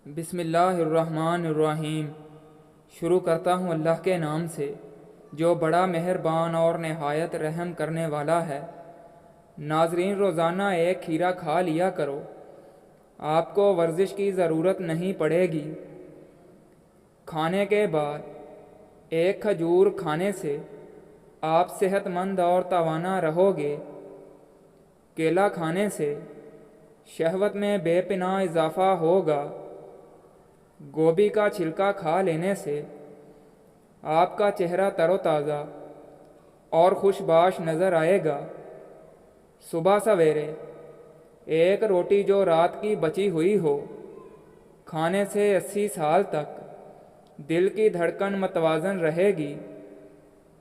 بسم اللہ الرحمن الرحیم۔ شروع کرتا ہوں اللہ کے نام سے جو بڑا مہربان اور نہایت رحم کرنے والا ہے۔ ناظرین، روزانہ ایک کھیرا کھا لیا کرو، آپ کو ورزش کی ضرورت نہیں پڑے گی۔ کھانے کے بعد ایک کھجور کھانے سے آپ صحت مند اور توانا رہو گے۔ کیلا کھانے سے شہوت میں بے پناہ اضافہ ہوگا۔ گوبھی کا چھلکا کھا لینے سے آپ کا چہرہ تر و تازہ اور خوش باش نظر آئے گا۔ صبح سویرے ایک روٹی جو رات کی بچی ہوئی ہو کھانے سے 80 سال تک دل کی دھڑکن متوازن رہے گی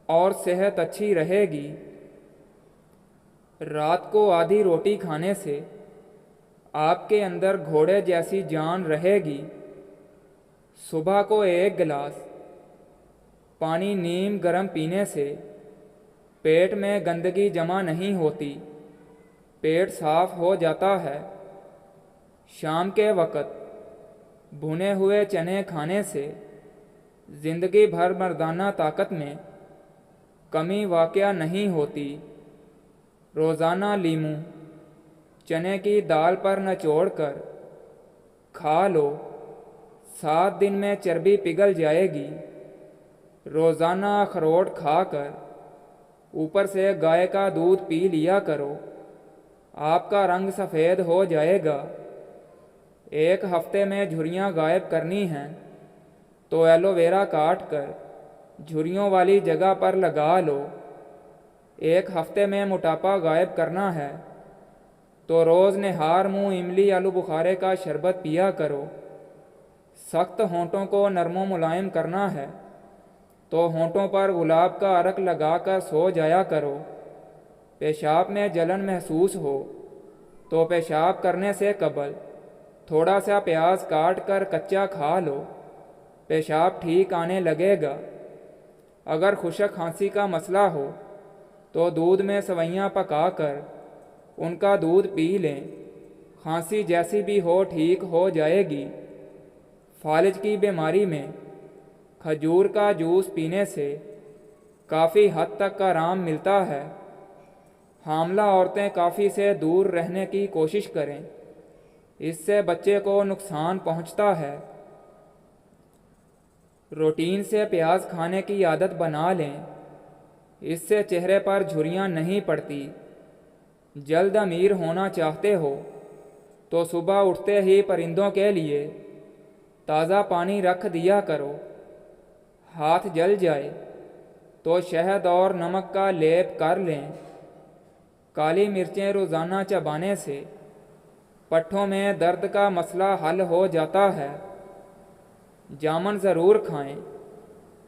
اور صحت اچھی رہے گی۔ رات کو آدھی روٹی کھانے سے آپ کے اندر گھوڑے جیسی جان رہے گی۔ صبح کو ایک گلاس پانی نیم گرم پینے سے پیٹ میں گندگی جمع نہیں ہوتی، پیٹ صاف ہو جاتا ہے۔ شام کے وقت بھنے ہوئے چنے کھانے سے زندگی بھر مردانہ طاقت میں کمی واقع نہیں ہوتی۔ روزانہ لیموں چنے کی دال پر نچوڑ کر کھا لو، 7 دن میں چربی پگھل جائے گی۔ روزانہ اخروٹ کھا کر اوپر سے گائے کا دودھ پی لیا کرو، آپ کا رنگ سفید ہو جائے گا۔ ایک ہفتے میں جھریاں غائب کرنی ہیں تو ایلو ویرا کاٹ کر جھریوں والی جگہ پر لگا لو۔ ایک ہفتے میں موٹاپا غائب کرنا ہے تو روز نہار منہ املی آلو بخارے کا شربت پیا کرو۔ سخت ہونٹوں کو نرم و ملائم کرنا ہے تو ہونٹوں پر گلاب کا عرق لگا کر سو جایا کرو۔ پیشاب میں جلن محسوس ہو تو پیشاب کرنے سے قبل تھوڑا سا پیاز کاٹ کر کچا کھا لو، پیشاب ٹھیک آنے لگے گا۔ اگر خشک کھانسی کا مسئلہ ہو تو دودھ میں سوئیاں پکا کر ان کا دودھ پی لیں، کھانسی جیسی بھی ہو ٹھیک ہو جائے گی۔ فالج کی بیماری میں کھجور کا جوس پینے سے کافی حد تک آرام ملتا ہے۔ حاملہ عورتیں کافی سے دور رہنے کی کوشش کریں، اس سے بچے کو نقصان پہنچتا ہے۔ روٹین سے پیاز کھانے کی عادت بنا لیں، اس سے چہرے پر جھریاں نہیں پڑتی۔ جلد امیر ہونا چاہتے ہو تو صبح اٹھتے ہی پرندوں کے لیے تازہ پانی رکھ دیا کرو۔ ہاتھ جل جائے تو شہد اور نمک کا لیپ کر لیں۔ کالی مرچیں روزانہ چبانے سے پٹھوں میں درد کا مسئلہ حل ہو جاتا ہے۔ جامن ضرور کھائیں،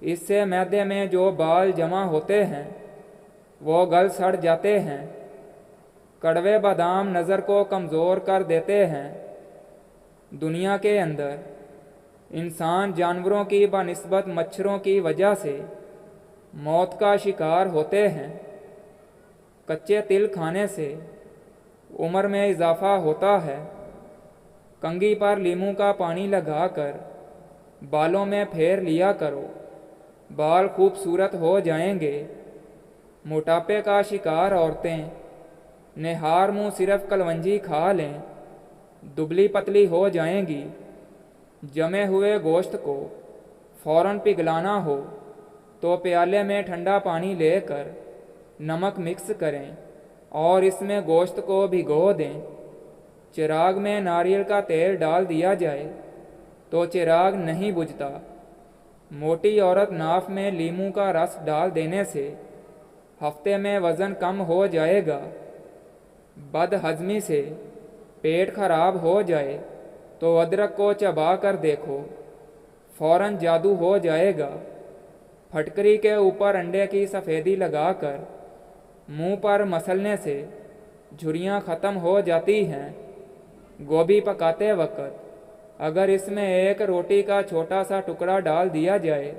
اس سے معدے میں جو بال جمع ہوتے ہیں وہ گل سڑ جاتے ہیں۔ کڑوے بادام نظر کو کمزور کر دیتے ہیں۔ دنیا کے اندر انسان جانوروں کی بنسبت مچھروں کی وجہ سے موت کا شکار ہوتے ہیں۔ کچے تل کھانے سے عمر میں اضافہ ہوتا ہے۔ کنگھی پر لیموں کا پانی لگا کر بالوں میں پھیر لیا کرو، بال خوبصورت ہو جائیں گے۔ موٹاپے کا شکار عورتیں نہار منہ صرف کلونجی کھا لیں، دبلی پتلی ہو جائیں گی۔ جمے ہوئے گوشت کو فوراً پگھلانا ہو تو پیالے میں ٹھنڈا پانی لے کر نمک مکس کریں اور اس میں گوشت کو بھگو دیں۔ چراغ میں ناریل کا تیل ڈال دیا جائے تو چراغ نہیں بجھتا۔ موٹی عورت ناف میں لیموں کا رس ڈال دینے سے ہفتے میں وزن کم ہو جائے گا۔ بد ہضمی سے پیٹ خراب ہو جائے تو ادرک کو چبا کر دیکھو، فوراً جادو ہو جائے گا۔ پھٹکری کے اوپر انڈے کی سفیدی لگا کر منہ پر مسلنے سے جھریاں ختم ہو جاتی ہیں۔ گوبھی پکاتے وقت اگر اس میں ایک روٹی کا چھوٹا سا ٹکڑا ڈال دیا جائے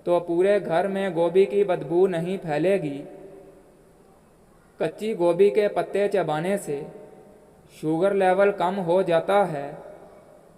تو پورے گھر میں گوبھی کی بدبو نہیں پھیلے گی۔ کچی گوبھی کے پتے چبانے سے شوگر لیول کم ہو جاتا ہے۔